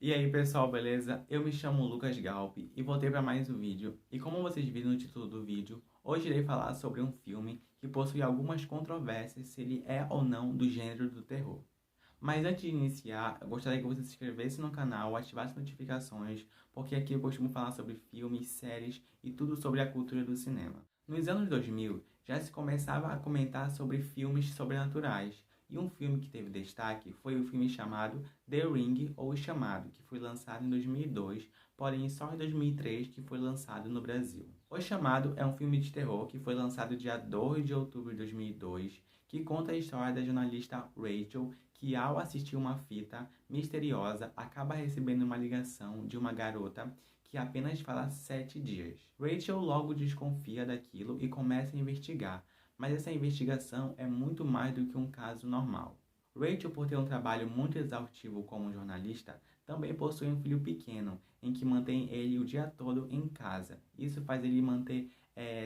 E aí pessoal, beleza? Eu me chamo Lucas Galpe e voltei para mais um vídeo. E como vocês viram no título do vídeo, hoje irei falar sobre um filme que possui algumas controvérsias se ele é ou não do gênero do terror. Mas antes de iniciar, eu gostaria que você se inscrevesse no canal, ativasse as notificações, porque aqui eu costumo falar sobre filmes, séries e tudo sobre a cultura do cinema. Nos anos 2000, já se começava a comentar sobre filmes sobrenaturais, e um filme que teve destaque foi o filme chamado The Ring ou O Chamado, que foi lançado em 2002, porém só em 2003 que foi lançado no Brasil. O Chamado é um filme de terror que foi lançado dia 2 de outubro de 2002, que conta a história da jornalista Rachel, que ao assistir uma fita misteriosa acaba recebendo uma ligação de uma garota que apenas fala 7 dias. Rachel logo desconfia daquilo e começa a investigar, mas essa investigação é muito mais do que um caso normal. Rachel, por ter um trabalho muito exaustivo como jornalista, também possui um filho pequeno, em que mantém ele o dia todo em casa. Isso faz ele manter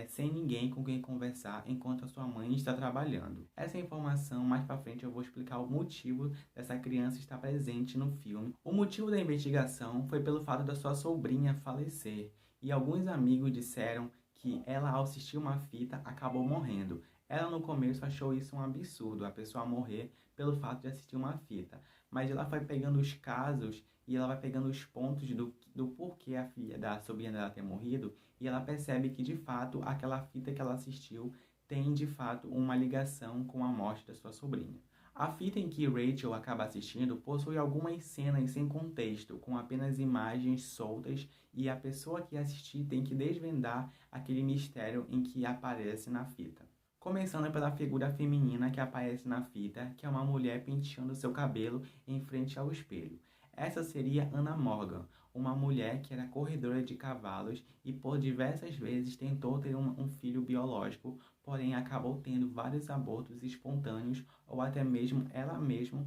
sem ninguém com quem conversar enquanto a sua mãe está trabalhando. Essa informação, mais pra frente, eu vou explicar o motivo dessa criança estar presente no filme. O motivo da investigação foi pelo fato da sua sobrinha falecer, e alguns amigos disseram que ela, ao assistir uma fita, acabou morrendo. Ela no começo achou isso um absurdo, a pessoa morrer pelo fato de assistir uma fita. Mas ela foi pegando os casos e ela vai pegando os pontos do porquê a filha da sobrinha dela ter morrido, e ela percebe que de fato aquela fita que ela assistiu tem de fato uma ligação com a morte da sua sobrinha. A fita em que Rachel acaba assistindo possui algumas cenas sem contexto, com apenas imagens soltas, e a pessoa que assistir tem que desvendar aquele mistério em que aparece na fita. Começando pela figura feminina que aparece na fita, que é uma mulher penteando seu cabelo em frente ao espelho. Essa seria Anna Morgan, uma mulher que era corredora de cavalos e por diversas vezes tentou ter um filho biológico, porém acabou tendo vários abortos espontâneos ou até mesmo ela mesma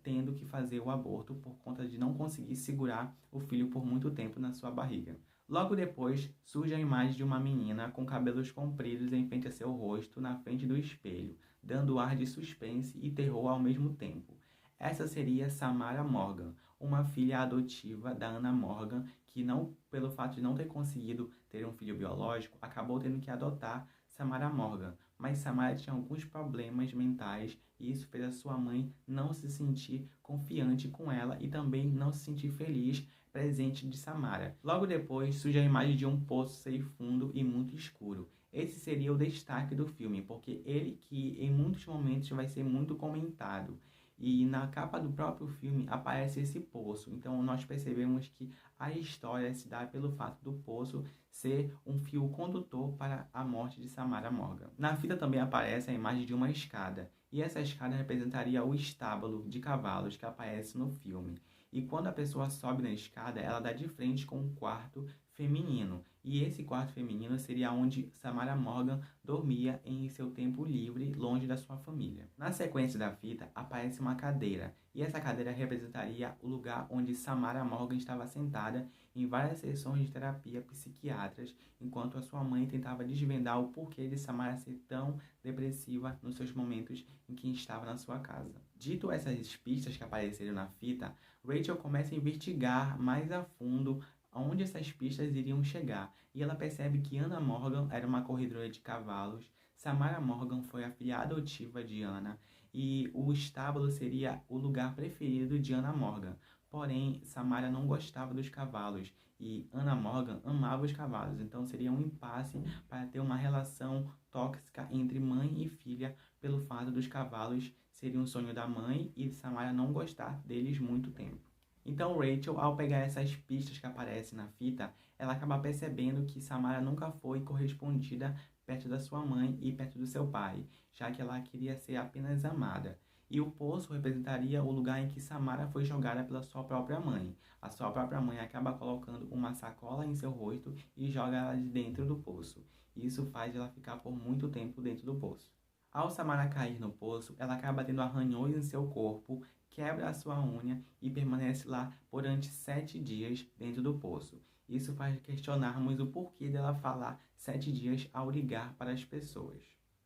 tendo que fazer o aborto por conta de não conseguir segurar o filho por muito tempo na sua barriga. Logo depois, surge a imagem de uma menina com cabelos compridos em frente a seu rosto, na frente do espelho, dando ar de suspense e terror ao mesmo tempo. Essa seria Samara Morgan, uma filha adotiva da Anna Morgan, que não, pelo fato de não ter conseguido ter um filho biológico, acabou tendo que adotar Samara Morgan. Mas Samara tinha alguns problemas mentais e isso fez a sua mãe não se sentir confiante com ela e também não se sentir feliz presente de Samara. Logo depois surge a imagem de um poço sem fundo e muito escuro. Esse seria o destaque do filme, porque ele que em muitos momentos vai ser muito comentado. E na capa do próprio filme aparece esse poço. Então nós percebemos que a história se dá pelo fato do poço ser um fio condutor para a morte de Samara Morgan. Na fita também aparece a imagem de uma escada. E essa escada representaria o estábulo de cavalos que aparece no filme. E quando a pessoa sobe na escada, ela dá de frente com um quarto feminino. E esse quarto feminino seria onde Samara Morgan dormia em seu tempo livre, longe da sua família. Na sequência da fita, aparece uma cadeira. E essa cadeira representaria o lugar onde Samara Morgan estava sentada em várias sessões de terapia psiquiátricas, enquanto a sua mãe tentava desvendar o porquê de Samara ser tão depressiva nos seus momentos em que estava na sua casa. Dito essas pistas que apareceram na fita, Rachel começa a investigar mais a fundo aonde essas pistas iriam chegar, e ela percebe que Anna Morgan era uma corredora de cavalos, Samara Morgan foi a filha adotiva de Anna, e o estábulo seria o lugar preferido de Anna Morgan. Porém, Samara não gostava dos cavalos e Anna Morgan amava os cavalos, então seria um impasse para ter uma relação tóxica entre mãe e filha pelo fato dos cavalos serem um sonho da mãe e Samara não gostar deles muito tempo. Então Rachel, ao pegar essas pistas que aparecem na fita, ela acaba percebendo que Samara nunca foi correspondida perto da sua mãe e perto do seu pai, já que ela queria ser apenas amada. E o poço representaria o lugar em que Samara foi jogada pela sua própria mãe. A sua própria mãe acaba colocando uma sacola em seu rosto e joga ela de dentro do poço. Isso faz ela ficar por muito tempo dentro do poço. Ao Samara cair no poço, ela acaba tendo arranhões em seu corpo, quebra a sua unha e permanece lá durante 7 dias dentro do poço. Isso faz questionarmos o porquê dela falar 7 dias ao ligar para as pessoas.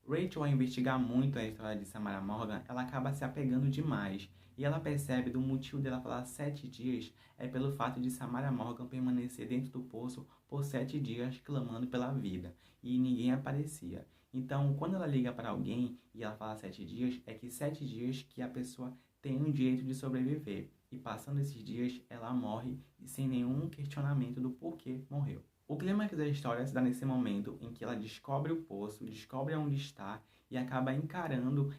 Rachel, ao investigar muito a história de Samara Morgan, ela acaba se apegando demais E ela percebe do motivo dela falar 7 dias é pelo fato de Samara Morgan permanecer dentro do poço por 7 dias clamando pela vida e ninguém aparecia. Então, quando ela liga para alguém e ela fala 7 dias, é que 7 dias que a pessoa tem o direito de sobreviver. E passando esses dias, ela morre sem nenhum questionamento do porquê morreu. O clímax da história se dá nesse momento em que ela descobre o poço, descobre onde está e acaba encarando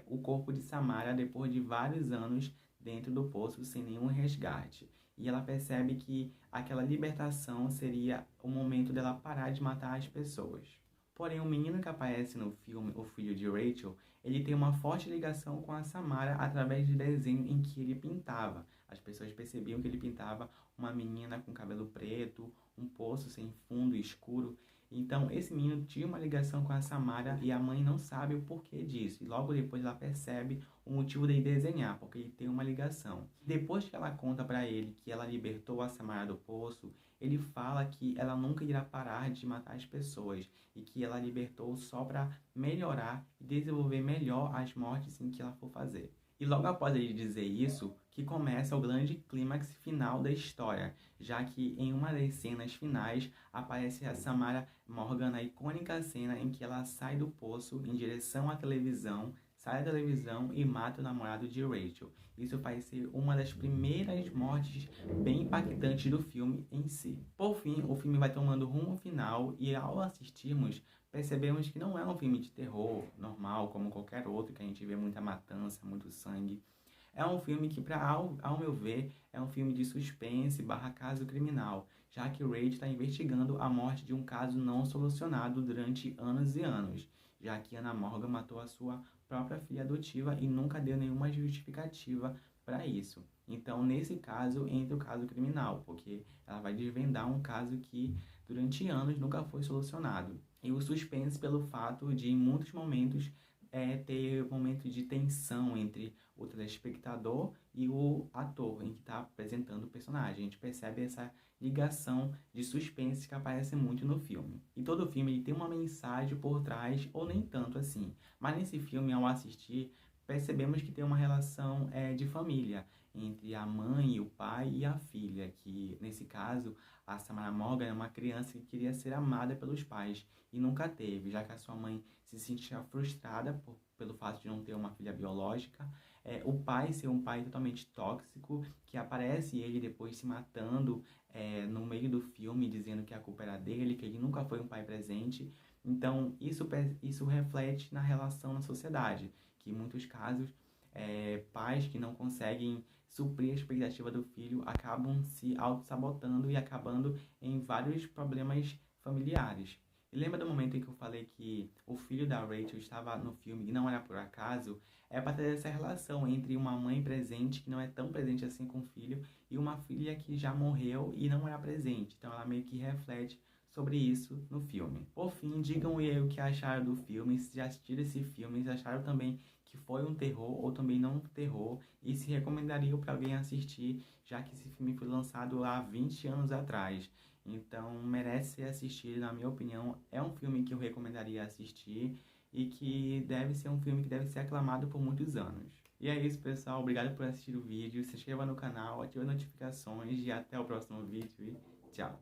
o corpo de Samara depois de vários anos dentro do poço sem nenhum resgate. E ela percebe que aquela libertação seria o momento dela parar de matar as pessoas. Porém, o menino que aparece no filme, o filho de Rachel, ele tem uma forte ligação com a Samara através do desenho em que ele pintava. As pessoas percebiam que ele pintava uma menina com cabelo preto, um poço sem fundo escuro. Então, esse menino tinha uma ligação com a Samara e a mãe não sabe o porquê disso. E logo depois ela percebe o motivo dele desenhar, porque ele tem uma ligação. Depois que ela conta para ele que ela libertou a Samara do poço, ele fala que ela nunca irá parar de matar as pessoas e que ela libertou só para melhorar e desenvolver melhor as mortes em que ela for fazer. E logo após ele dizer isso, que começa o grande clímax final da história, já que em uma das cenas finais aparece a Samara Morgan na icônica cena em que ela sai do poço em direção à televisão, sai da televisão e mata o namorado de Rachel. Isso vai ser uma das primeiras mortes bem impactantes do filme em si. Por fim, o filme vai tomando rumo final e ao assistirmos, percebemos que não é um filme de terror normal, como qualquer outro, que a gente vê muita matança, muito sangue. É um filme que, ao meu ver, é um filme de suspense / caso criminal, já que Rachel está investigando a morte de um caso não solucionado durante anos e anos, já que Anna Morgan matou a sua própria filha adotiva e nunca deu nenhuma justificativa para isso. Então, nesse caso, entra o caso criminal, porque ela vai desvendar um caso que durante anos nunca foi solucionado. E o suspense pelo fato de, em muitos momentos, ter momentos de tensão entre o telespectador e o ator em que está apresentando o personagem. A gente percebe essa ligação de suspense que aparece muito no filme. E todo filme ele tem uma mensagem por trás, ou nem tanto assim. Mas nesse filme, ao assistir, percebemos que tem uma relação de família entre a mãe, o pai e a filha, que nesse caso a Samara Morgan é uma criança que queria ser amada pelos pais e nunca teve, já que a sua mãe se sentia frustrada pelo fato de não ter uma filha biológica, o pai ser um pai totalmente tóxico, que aparece ele depois se matando no meio do filme, dizendo que a culpa era dele, que ele nunca foi um pai presente. Então isso reflete na relação na sociedade, que em muitos casos pais que não conseguem suprir a expectativa do filho acabam se auto-sabotando e acabando em vários problemas familiares. E lembra do momento em que eu falei que o filho da Rachel estava no filme e não era por acaso? É para ter essa relação entre uma mãe presente, que não é tão presente assim com o filho, e uma filha que já morreu e não era presente. Então ela meio que reflete sobre isso no filme. Por fim, digam aí o que acharam do filme, se já assistiram esse filme, se acharam também que foi um terror ou também não um terror, e se recomendariam para alguém assistir, já que esse filme foi lançado há 20 anos atrás. Então merece ser assistido, na minha opinião. É um filme que eu recomendaria assistir e que deve ser um filme que deve ser aclamado por muitos anos. E é isso, pessoal. Obrigado por assistir o vídeo. Se inscreva no canal, ative as notificações e até o próximo vídeo e tchau!